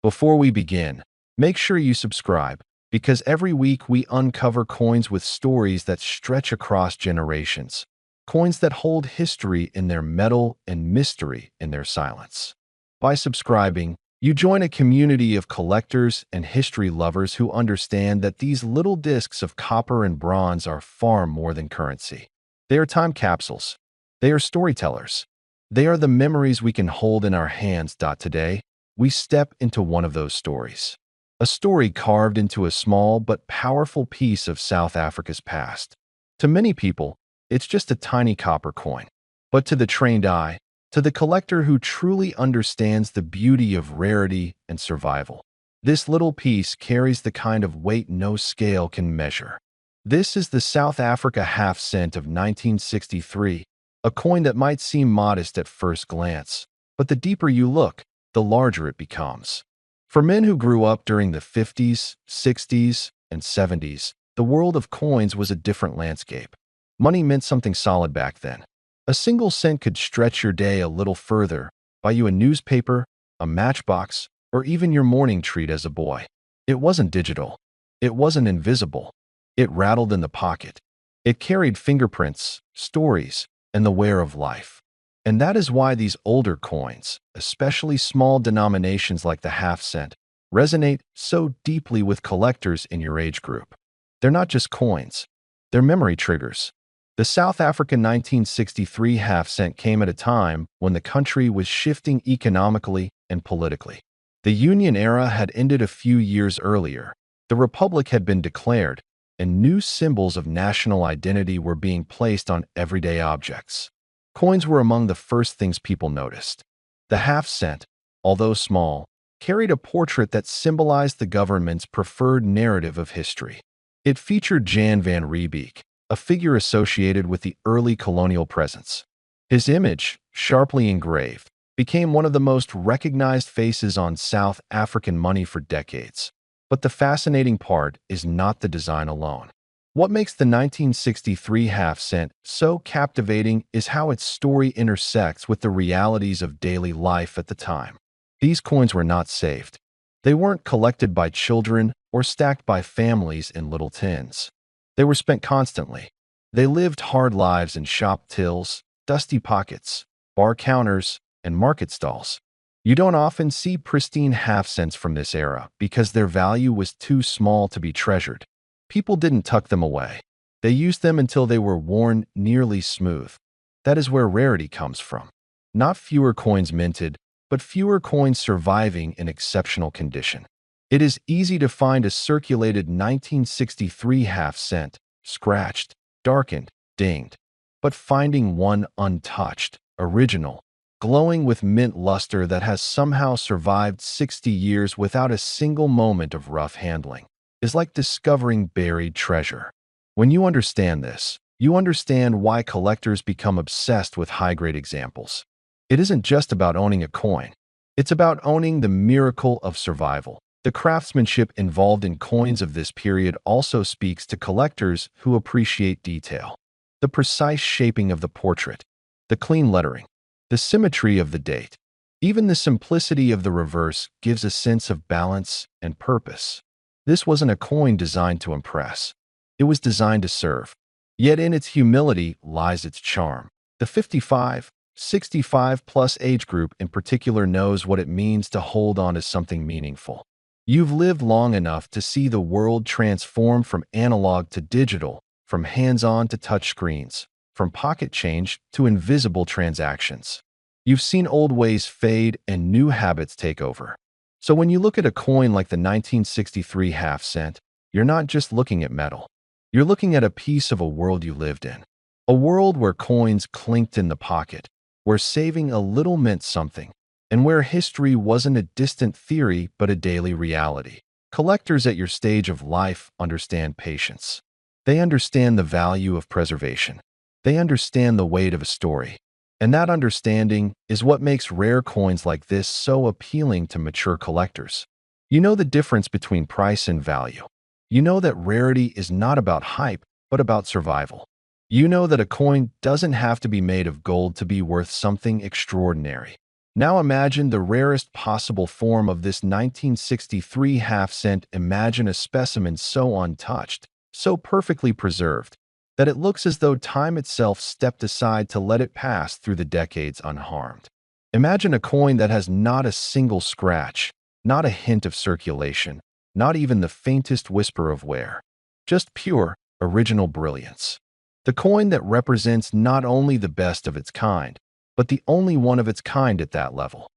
Before we begin, make sure you subscribe, because every week we uncover coins with stories that stretch across generations, coins that hold history in their metal and mystery in their silence. By subscribing, you join a community of collectors and history lovers who understand that these little discs of copper and bronze are far more than currency. They are time capsules. They are storytellers. They are the memories we can hold in our hands. Today, we step into one of those stories. A story carved into a small but powerful piece of South Africa's past. To many people, it's just a tiny copper coin. But to the trained eye, to the collector who truly understands the beauty of rarity and survival, this little piece carries the kind of weight no scale can measure. This is the South Africa half cent of 1963, a coin that might seem modest at first glance, but the deeper you look, the larger it becomes. For men who grew up during the 50s, 60s, and 70s, the world of coins was a different landscape. Money meant something solid back then. A single cent could stretch your day a little further, buy you a newspaper, a matchbox, or even your morning treat as a boy. It wasn't digital. It wasn't invisible. It rattled in the pocket. It carried fingerprints, stories, and the wear of life. And that is why these older coins, especially small denominations like the half cent, resonate so deeply with collectors in your age group. They're not just coins. They're memory triggers. The South African 1963 half cent came at a time when the country was shifting economically and politically. The Union era had ended a few years earlier. The Republic had been declared, and new symbols of national identity were being placed on everyday objects. Coins were among the first things people noticed. The half cent, although small, carried a portrait that symbolized the government's preferred narrative of history. It featured Jan van Riebeeck, a figure associated with the early colonial presence. His image, sharply engraved, became one of the most recognized faces on South African money for decades. But the fascinating part is not the design alone. What makes the 1963 half cent so captivating is how its story intersects with the realities of daily life at the time. These coins were not saved. They weren't collected by children or stacked by families in little tins. They were spent constantly. They lived hard lives in shop tills, dusty pockets, bar counters, and market stalls. You don't often see pristine half cents from this era because their value was too small to be treasured. People didn't tuck them away. They used them until they were worn nearly smooth. That is where rarity comes from. Not fewer coins minted, but fewer coins surviving in exceptional condition. It is easy to find a circulated 1963 half cent, scratched, darkened, dinged. But finding one untouched, original, glowing with mint luster that has somehow survived 60 years without a single moment of rough handling, is like discovering buried treasure. When you understand this, you understand why collectors become obsessed with high-grade examples. It isn't just about owning a coin. It's about owning the miracle of survival. The craftsmanship involved in coins of this period also speaks to collectors who appreciate detail. The precise shaping of the portrait, the clean lettering, the symmetry of the date. Even the simplicity of the reverse gives a sense of balance and purpose. This wasn't a coin designed to impress. It was designed to serve. Yet in its humility lies its charm. The 55, 65-plus age group in particular knows what it means to hold on to something meaningful. You've lived long enough to see the world transform from analog to digital, from hands-on to touchscreens, from pocket change to invisible transactions. You've seen old ways fade and new habits take over. So when you look at a coin like the 1963 half cent, you're not just looking at metal. You're looking at a piece of a world you lived in. A world where coins clinked in the pocket, where saving a little meant something, and where history wasn't a distant theory but a daily reality. Collectors at your stage of life understand patience. They understand the value of preservation. They understand the weight of a story. And that understanding is what makes rare coins like this so appealing to mature collectors. You know the difference between price and value. You know that rarity is not about hype, but about survival. You know that a coin doesn't have to be made of gold to be worth something extraordinary. Now imagine the rarest possible form of this 1963 half-cent. Imagine a specimen so untouched, so perfectly preserved, that it looks as though time itself stepped aside to let it pass through the decades unharmed. Imagine a coin that has not a single scratch, not a hint of circulation, not even the faintest whisper of wear. Just pure, original brilliance. The coin that represents not only the best of its kind, but the only one of its kind at that level.